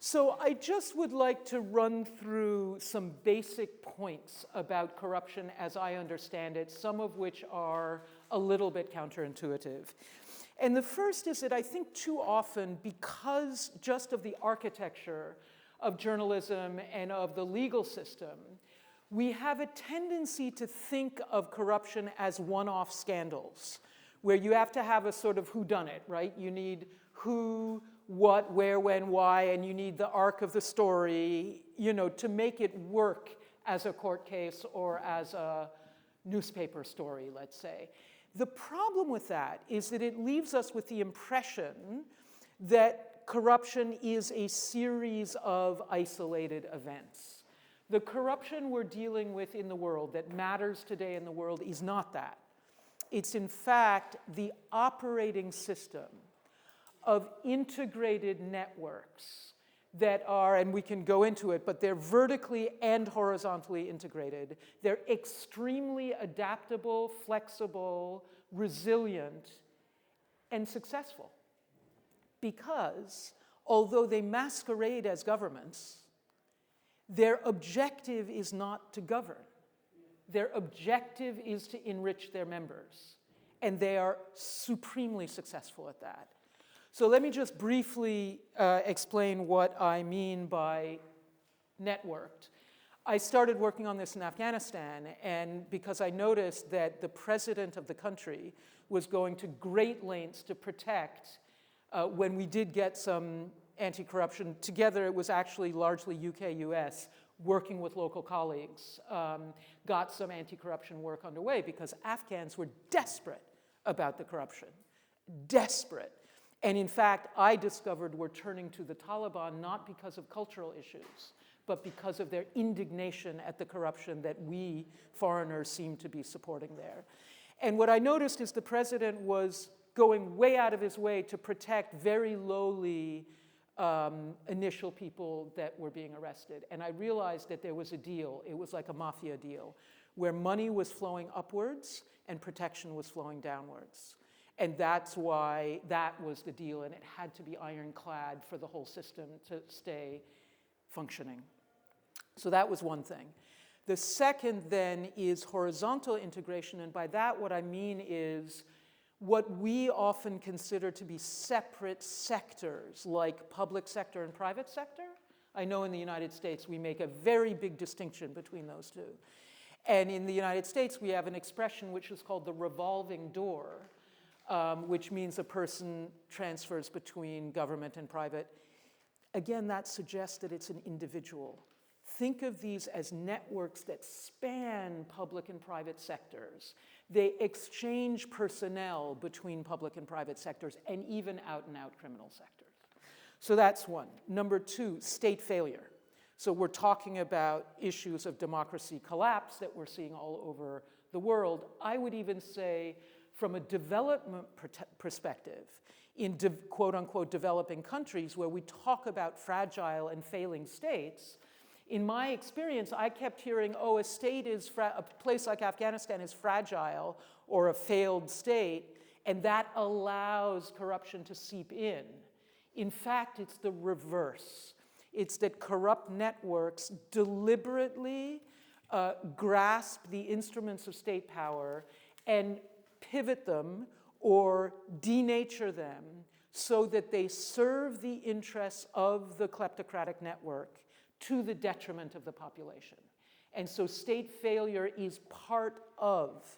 So I just would like to run through some basic points about corruption as I understand it, some of which are a little bit counterintuitive. And the first is that I think too often, because just of the architecture of journalism and of the legal system, we have a tendency to think of corruption as one-off scandals, where you have to have a sort of whodunit, right? You need who, what, where, when, why, and you need the arc of the story, to make it work as a court case or as a newspaper story, let's say. The problem with that is that it leaves us with the impression that corruption is a series of isolated events. The corruption we're dealing with in the world that matters today in the world is not that. It's in fact the operating system of integrated networks that are, and we can go into it, but they're vertically and horizontally integrated. They're extremely adaptable, flexible, resilient, and successful. Because although they masquerade as governments, their objective is not to govern. Their objective is to enrich their members. And they are supremely successful at that. So let me just briefly explain what I mean by networked. I started working on this in Afghanistan, and because I noticed that the president of the country was going to great lengths to protect, when we did get some anti-corruption together, it was actually largely UK, US, working with local colleagues, got some anti-corruption work underway because Afghans were desperate about the corruption, desperate. And in fact, I discovered we're turning to the Taliban not because of cultural issues, but because of their indignation at the corruption that we foreigners seem to be supporting there. And what I noticed is the president was going way out of his way to protect very lowly initial people that were being arrested. And I realized that there was a deal. It was like a mafia deal, where money was flowing upwards and protection was flowing downwards. And that's why that was the deal, and it had to be ironclad for the whole system to stay functioning. So that was one thing. The second then is horizontal integration, and by that what I mean is what we often consider to be separate sectors, like public sector and private sector. I know in the United States we make a very big distinction between those two. And in the United States we have an expression which is called the revolving door, which means a person transfers between government and private. Again, that suggests that it's an individual. Think of these as networks that span public and private sectors. They exchange personnel between public and private sectors, and even out-and-out criminal sectors. So that's one. Number two, state failure. So we're talking about issues of democracy collapse that we're seeing all over the world. I would even say, from a development perspective, in quote-unquote developing countries where we talk about fragile and failing states, in my experience, I kept hearing, oh, a place like Afghanistan is fragile or a failed state, and that allows corruption to seep in. In fact, it's the reverse. It's that corrupt networks deliberately grasp the instruments of state power and pivot them or denature them so that they serve the interests of the kleptocratic network to the detriment of the population. And so state failure is part of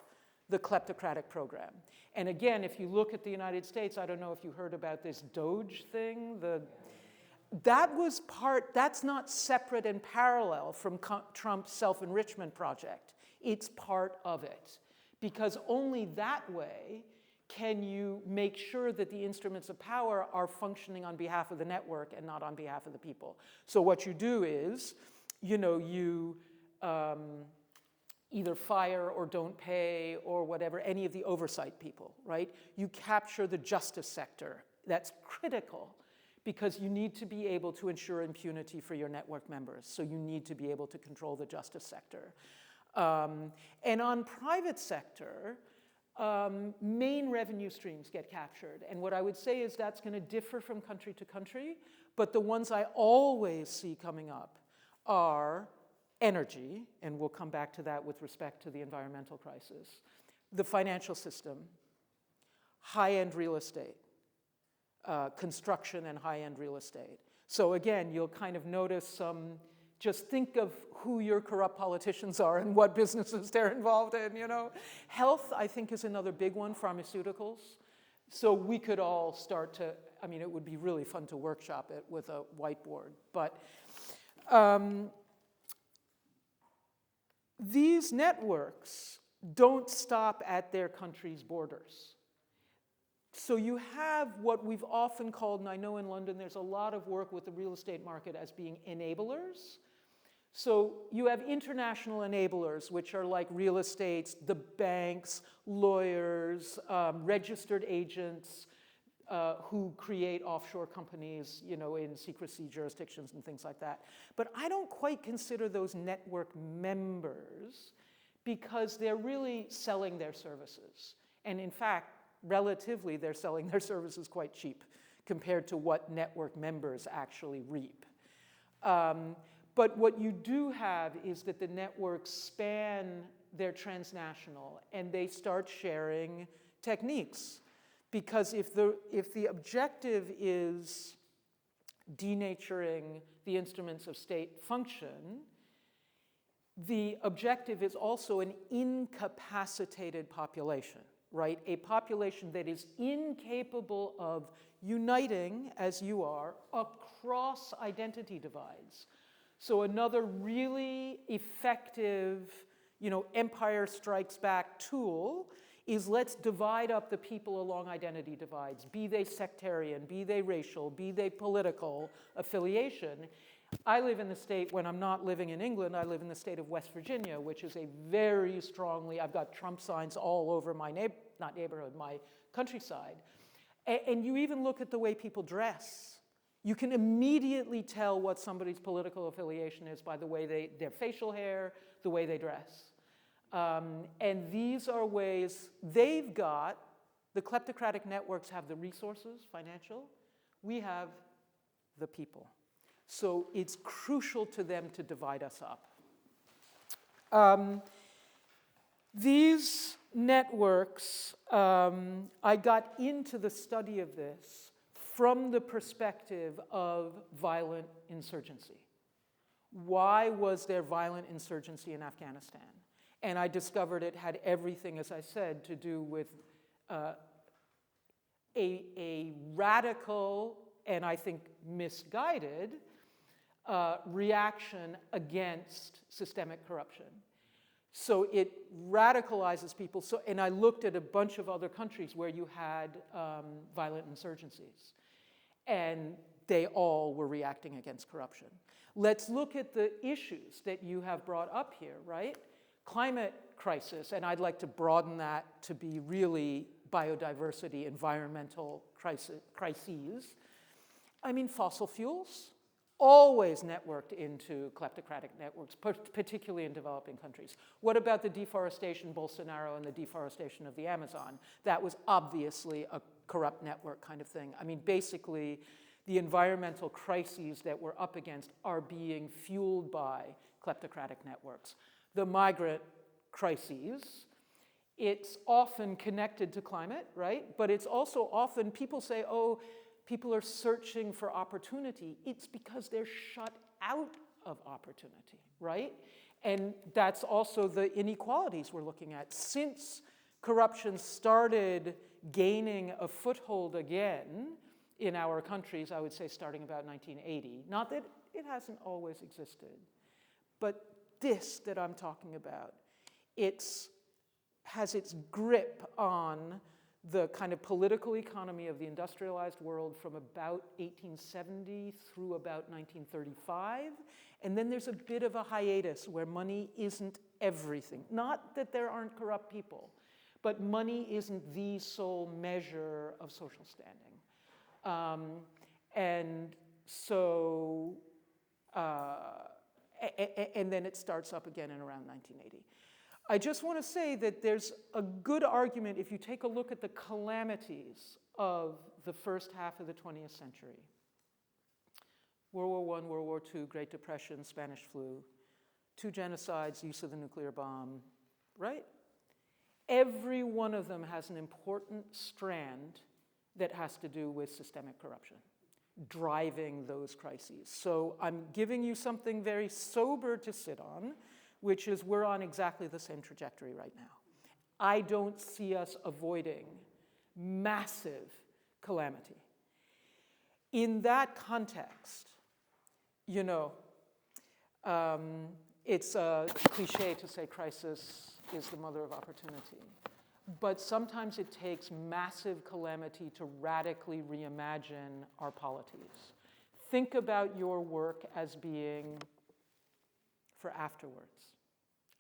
the kleptocratic program. And again, if you look at the United States, I don't know if you heard about this Doge thing. That's not separate and parallel from Trump's self-enrichment project. It's part of it. Because only that way can you make sure that the instruments of power are functioning on behalf of the network and not on behalf of the people. So what you do is, you either fire or don't pay or whatever, any of the oversight people, right? You capture the justice sector. That's critical because you need to be able to ensure impunity for your network members. So you need to be able to control the justice sector. And on private sector, main revenue streams get captured. And what I would say is that's going to differ from country to country, but the ones I always see coming up are energy, and we'll come back to that with respect to the environmental crisis, the financial system, high-end real estate, construction and high-end real estate. So again, you'll kind of notice some, just think of who your corrupt politicians are and what businesses they're involved in, you know. Health, I think, is another big one, pharmaceuticals. So we could all start to, I mean, it would be really fun to workshop it with a whiteboard. But these networks don't stop at their country's borders. So you have what we've often called, and I know in London there's a lot of work with the real estate market as being enablers. So you have international enablers, which are like real estates, the banks, lawyers, registered agents who create offshore companies, you know, in secrecy jurisdictions and things like that. But I don't quite consider those network members because they're really selling their services. And in fact, relatively, they're selling their services quite cheap compared to what network members actually reap. But what you do have is that the networks span their transnational and they start sharing techniques. Because if the objective is denaturing the instruments of state function, the objective is also an incapacitated population, right? A population that is incapable of uniting, as you are, across identity divides. So another really effective, you know, Empire Strikes Back tool is let's divide up the people along identity divides, be they sectarian, be they racial, be they political affiliation. I live in the state, when I'm not living in England, I live in the state of West Virginia, which is a very strongly, I've got Trump signs all over my not neighborhood, my countryside. And you even look at the way people dress. You can immediately tell what somebody's political affiliation is by the way their facial hair, the way they dress. And these are ways they've got, the kleptocratic networks have the resources, financial, we have the people. So it's crucial to them to divide us up. These networks, I got into the study of this from the perspective of violent insurgency. Why was there violent insurgency in Afghanistan? And I discovered it had everything, as I said, to do with a radical and I think misguided reaction against systemic corruption. So it radicalizes people. So, and I looked at a bunch of other countries where you had violent insurgencies, and they all were reacting against corruption. Let's look at the issues that you have brought up here, right? Climate crisis, and I'd like to broaden that to be really biodiversity, environmental crises. I mean, fossil fuels, always networked into kleptocratic networks, particularly in developing countries. What about the deforestation, Bolsonaro, and the deforestation of the Amazon? That was obviously a corrupt network kind of thing. I mean, basically, the environmental crises that we're up against are being fueled by kleptocratic networks. The migrant crises, it's often connected to climate, right? But it's also often, people say, oh, people are searching for opportunity. It's because they're shut out of opportunity, right? And that's also the inequalities we're looking at. Since corruption started gaining a foothold again in our countries, I would say starting about 1980, not that it hasn't always existed, but this that I'm talking about, it has its grip on the kind of political economy of the industrialized world from about 1870 through about 1935. And then there's a bit of a hiatus where money isn't everything. Not that there aren't corrupt people, but money isn't the sole measure of social standing. And then it starts up again in around 1980. I just want to say that there's a good argument if you take a look at the calamities of the first half of the 20th century. World War I, World War II, Great Depression, Spanish flu, 2 genocides, use of the nuclear bomb, right? Every one of them has an important strand that has to do with systemic corruption, driving those crises. So I'm giving you something very sober to sit on, which is we're on exactly the same trajectory right now. I don't see us avoiding massive calamity. In that context, you know, it's a cliche to say crisis is the mother of opportunity. But sometimes it takes massive calamity to radically reimagine our polities. Think about your work as being for afterwards.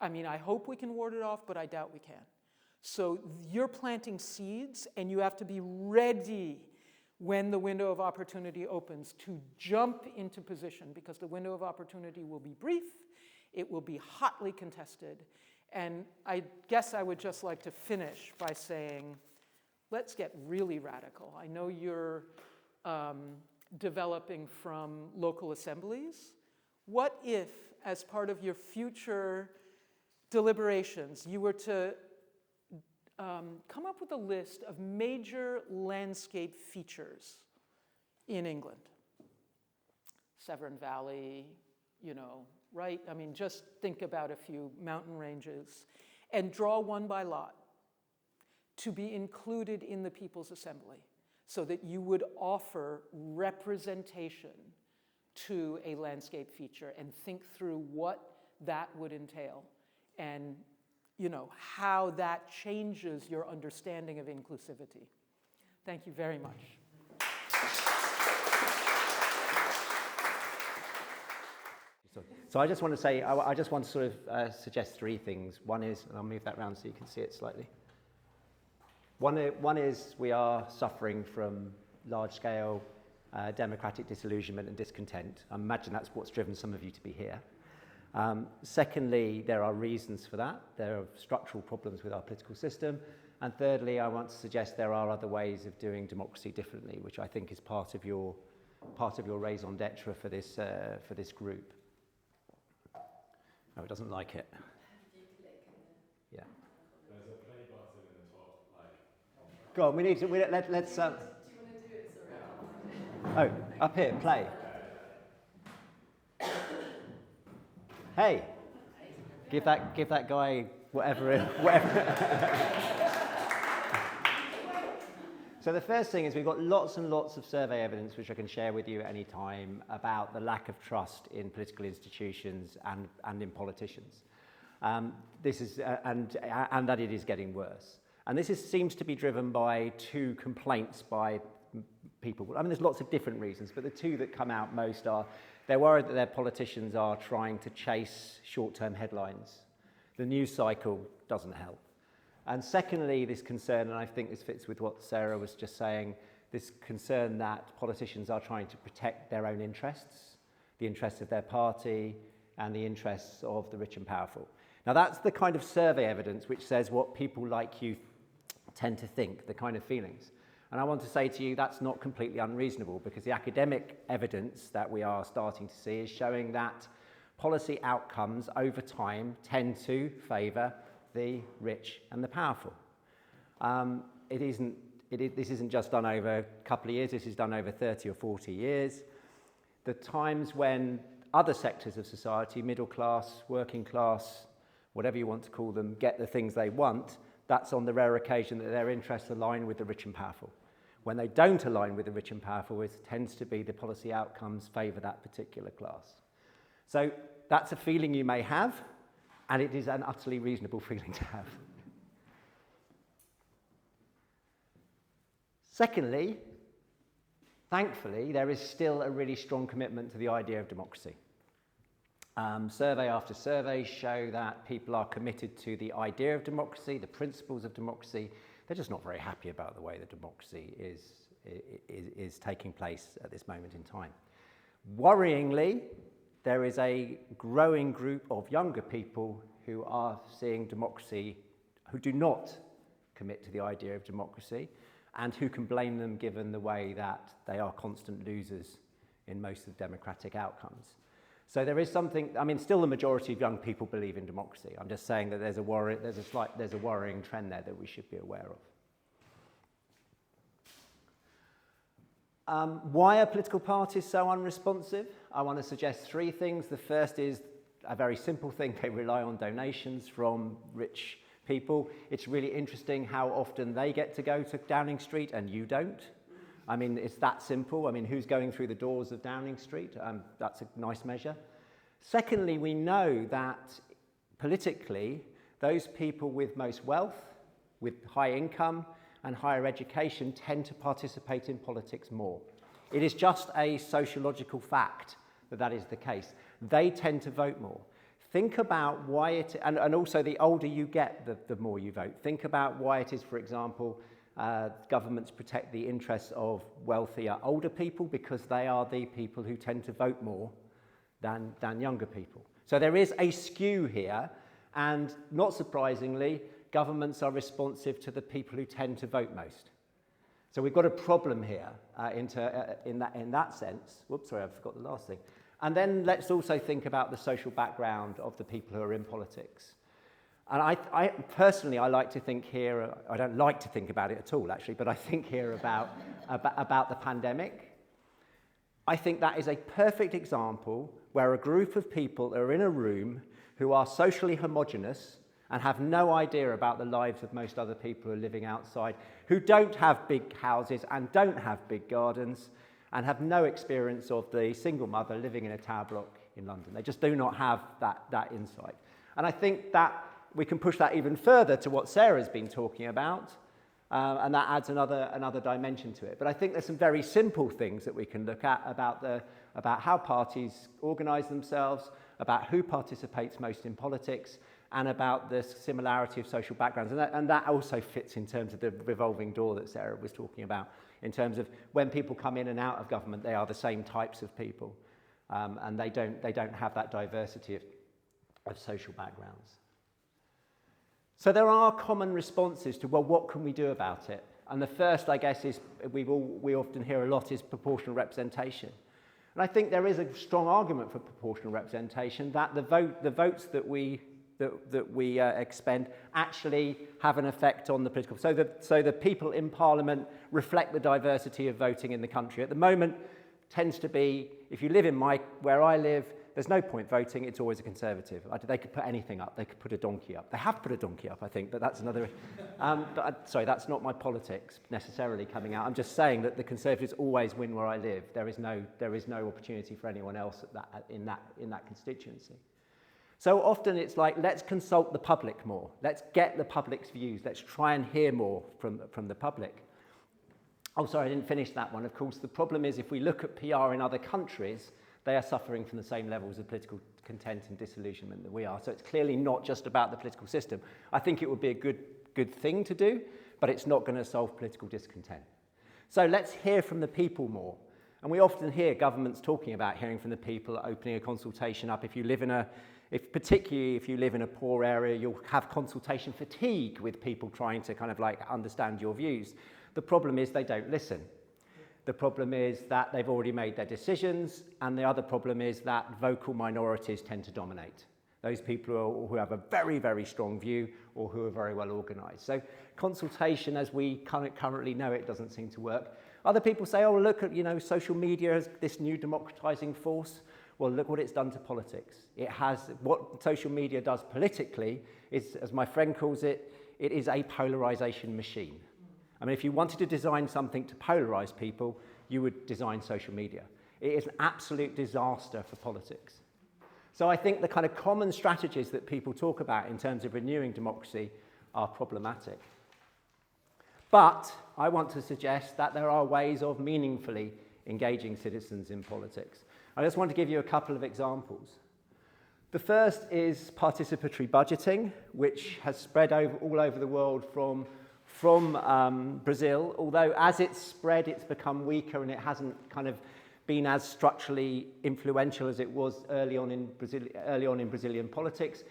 I mean, I hope we can ward it off, but I doubt we can. So you're planting seeds, and you have to be ready when the window of opportunity opens to jump into position, because the window of opportunity will be brief, it will be hotly contested. And I guess I would just like to finish by saying, let's get really radical. I know you're developing from local assemblies. What if, as part of your future deliberations, you were to come up with a list of major landscape features in England? Severn Valley, you know, right? I mean, just think about a few mountain ranges and draw one by lot to be included in the People's Assembly so that you would offer representation to a landscape feature and think through what that would entail and, you know, how that changes your understanding of inclusivity. Thank you very much. So I just want to say, I just want to sort of suggest 3 things. One is, and I'll move that around so you can see it slightly. One is we are suffering from large-scale democratic disillusionment and discontent. I imagine that's what's driven some of you to be here. Secondly, there are reasons for that. There are structural problems with our political system. And thirdly, I want to suggest there are other ways of doing democracy differently, which I think is part of your raison d'etre for this group. Oh, it doesn't like it. Yeah. There's a play button in the top, like. Go on. Let's. Do you want to do it? Oh, Sorry. up here, play. Hey, give that guy whatever. So the first thing is we've got lots and lots of survey evidence which I can share with you at any time about the lack of trust in political institutions and in politicians. This is and that it is getting worse. And this seems to be driven by 2 complaints by people. I mean, there's lots of different reasons, but the 2 that come out most are they're worried that their politicians are trying to chase short-term headlines. The news cycle doesn't help. And secondly, this concern, and I think this fits with what Sarah was just saying, this concern that politicians are trying to protect their own interests, the interests of their party, and the interests of the rich and powerful. Now, that's the kind of survey evidence which says what people like you tend to think, the kind of feelings. And I want to say to you that's not completely unreasonable, because the academic evidence that we are starting to see is showing that policy outcomes over time tend to favour the rich and the powerful. This isn't just done over a couple of years, this is done over 30 or 40 years. The times when other sectors of society, middle class, working class, whatever you want to call them, get the things they want, that's on the rare occasion that their interests align with the rich and powerful. When they don't align with the rich and powerful, it tends to be the policy outcomes favour that particular class. So that's a feeling you may have, and it is an utterly reasonable feeling to have. Secondly, thankfully, there is still a really strong commitment to the idea of democracy. Survey after survey show that people are committed to the idea of democracy, the principles of democracy. They're just not very happy about the way that democracy is taking place at this moment in time. Worryingly, there is a growing group of younger people who are seeing democracy, who do not commit to the idea of democracy, and who can blame them given the way that they are constant losers in most of democratic outcomes. So there is something, I mean, still the majority of young people believe in democracy. I'm just saying that there's a worrying trend there that we should be aware of. Why are political parties so unresponsive? I want to suggest three things. The first is a very simple thing. They rely on donations from rich people. It's really interesting how often they get to go to Downing Street and you don't. I mean, it's that simple. I mean, who's going through the doors of Downing Street? That's a nice measure. Secondly, we know that politically, those people with most wealth, with high income and higher education tend to participate in politics more. It is just a sociological fact that that is the case. They tend to vote more. Think about why it, and also the older you get, the more you vote. Think about why it is, for example, governments protect the interests of wealthier older people because they are the people who tend to vote more than younger people. So there is a skew here, and not surprisingly, governments are responsive to the people who tend to vote most. So we've got a problem here in that sense. Whoops, sorry, I forgot the last thing. And then let's also think about the social background of the people who are in politics. And I personally, I like to think here, I don't like to think about it at all, actually, but I think here about the pandemic. I think that is a perfect example where a group of people are in a room who are socially homogenous and have no idea about the lives of most other people who are living outside, who don't have big houses and don't have big gardens, and have no experience of the single mother living in a tower block in London. They just do not have that insight. And I think that we can push that even further to what Sarah's been talking about, and that adds another dimension to it. But I think there's some very simple things that we can look at about how parties organise themselves, about who participates most in politics, and about the similarity of social backgrounds. And that also fits in terms of the revolving door that Sarah was talking about, in terms of when people come in and out of government, they are the same types of people, and they don't have that diversity of social backgrounds. So there are common responses to, well, what can we do about it? And the first, I guess, is we often hear a lot is proportional representation. And I think there is a strong argument for proportional representation, that the votes that we expend actually have an effect on the political. So the people in Parliament reflect the diversity of voting in the country. At the moment, tends to be, if you live in where I live, there's no point voting, it's always a Conservative. They could put anything up, they could put a donkey up. They have put a donkey up, I think, but that's another... sorry, that's not my politics necessarily coming out. I'm just saying that the Conservatives always win where I live. There is no opportunity for anyone else in that constituency. So often it's like, let's consult the public more. Let's get the public's views. Let's try and hear more from the public. Oh, sorry, I didn't finish that one. Of course, the problem is if we look at PR in other countries, they are suffering from the same levels of political content and disillusionment that we are. So it's clearly not just about the political system. I think it would be a good thing to do, but it's not going to solve political discontent. So let's hear from the people more. And we often hear governments talking about hearing from the people, opening a consultation up. Particularly if you live in a poor area, you'll have consultation fatigue with people trying to kind of like understand your views. The problem is they don't listen. The problem is that they've already made their decisions, and the other problem is that vocal minorities tend to dominate. Those people who have a very, very strong view or who are very well organised. So consultation, as we currently know it, doesn't seem to work. Other people say, oh, look at, social media as this new democratising force. Well, look what it's done to politics. What social media does politically is, as my friend calls it, it is a polarisation machine. I mean, if you wanted to design something to polarise people, you would design social media. It is an absolute disaster for politics. So I think the kind of common strategies that people talk about in terms of renewing democracy are problematic. But I want to suggest that there are ways of meaningfully engaging citizens in politics. I just want to give you a couple of examples. The first is participatory budgeting, which has spread all over the world from Brazil, although as it's spread, it's become weaker and it hasn't kind of been as structurally influential as it was early on in Brazilian politics.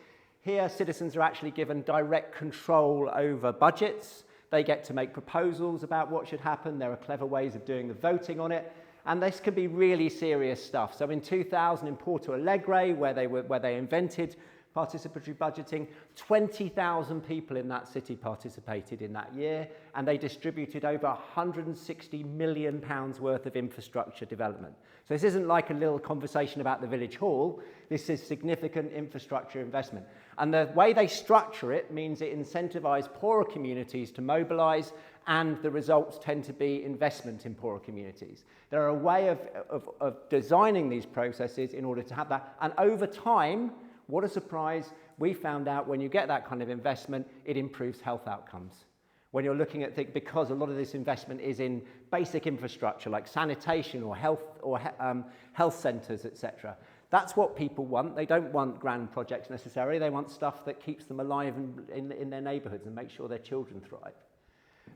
Here, citizens are actually given direct control over budgets. They get to make proposals about what should happen. There are clever ways of doing the voting on it. And this can be really serious stuff. So in 2000 in Porto Alegre, where they invented participatory budgeting, 20,000 people in that city participated in that year, and they distributed over £160 million worth of infrastructure development. So this isn't like a little conversation about the village hall. This is significant infrastructure investment. And the way they structure it means it incentivizes poorer communities to mobilize, and the results tend to be investment in poorer communities. There are a way of designing these processes in order to have that. And over time, what a surprise, we found out when you get that kind of investment, it improves health outcomes. When you're looking at things, because a lot of this investment is in basic infrastructure like sanitation or health centres, etc. That's what people want. They don't want grand projects necessarily. They want stuff that keeps them alive in their neighbourhoods and makes sure their children thrive.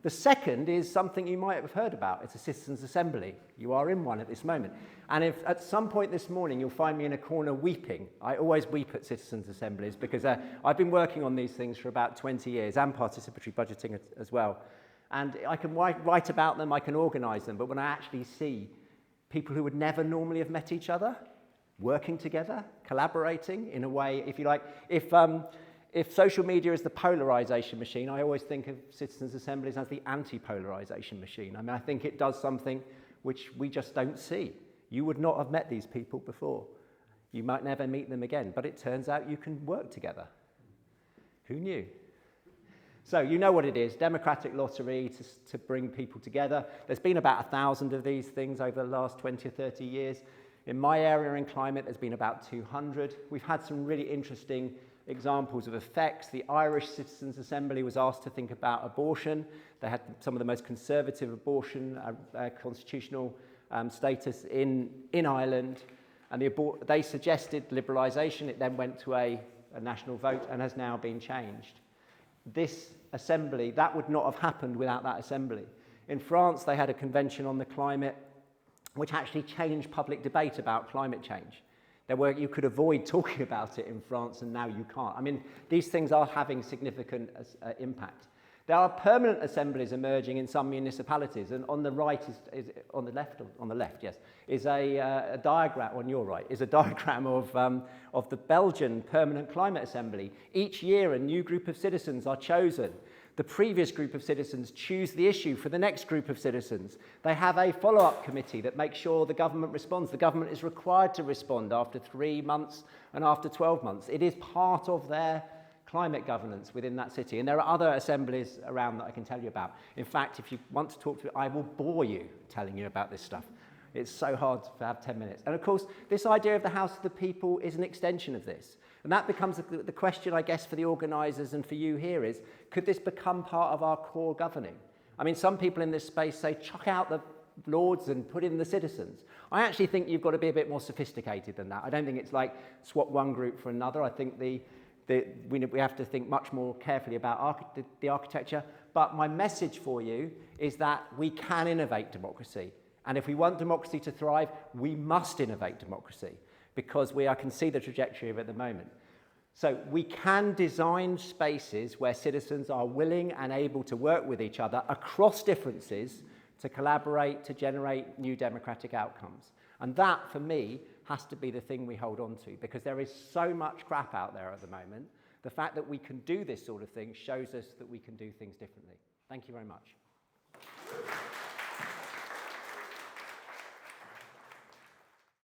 The second is something you might have heard about. It's a Citizens Assembly. You are in one at this moment. And if at some point this morning you'll find me in a corner weeping, I always weep at Citizens Assemblies because I've been working on these things for about 20 years and participatory budgeting as well. And I can write about them, I can organise them, but when I actually see people who would never normally have met each other, working together, collaborating in a way, if you like, if social media is the polarisation machine, I always think of Citizens Assemblies as the anti-polarisation machine. I mean, I think it does something which we just don't see. You would not have met these people before. You might never meet them again, but it turns out you can work together. Who knew? So you know what it is, democratic lottery to bring people together. There's been about 1,000 of these things over the last 20 or 30 years. In my area in climate, there's been about 200. We've had some really interesting examples of effects. The Irish Citizens Assembly was asked to think about abortion. They had some of the most conservative abortion constitutional status in Ireland, and they suggested liberalisation. It then went to a national vote and has now been changed. This assembly, that would not have happened without that assembly. In France, they had a convention on the climate which actually changed public debate about climate change. You could avoid talking about it in France, and now you can't. I mean, these things are having significant impact. There are permanent assemblies emerging in some municipalities, and on the right is on the left, yes, is a diagram. On your right is a diagram of the Belgian Permanent Climate Assembly. Each year, a new group of citizens are chosen. The previous group of citizens choose the issue for the next group of citizens. They have a follow-up committee that makes sure the government responds. The government is required to respond after 3 months and after 12 months. It is part of their climate governance within that city. And there are other assemblies around that I can tell you about. In fact, if you want to talk to me, I will bore you telling you about this stuff. It's so hard to have 10 minutes. And of course, this idea of the House of the People is an extension of this. And that becomes the question, I guess, for the organisers and for you here is, could this become part of our core governing? I mean, some people in this space say, chuck out the lords and put in the citizens. I actually think you've got to be a bit more sophisticated than that. I don't think it's like swap one group for another. I think we have to think much more carefully about the architecture. But my message for you is that we can innovate democracy. And if we want democracy to thrive, we must innovate democracy, because I can see the trajectory of it at the moment. So we can design spaces where citizens are willing and able to work with each other across differences to collaborate, to generate new democratic outcomes. And that, for me, has to be the thing we hold on to, because there is so much crap out there at the moment. The fact that we can do this sort of thing shows us that we can do things differently. Thank you very much.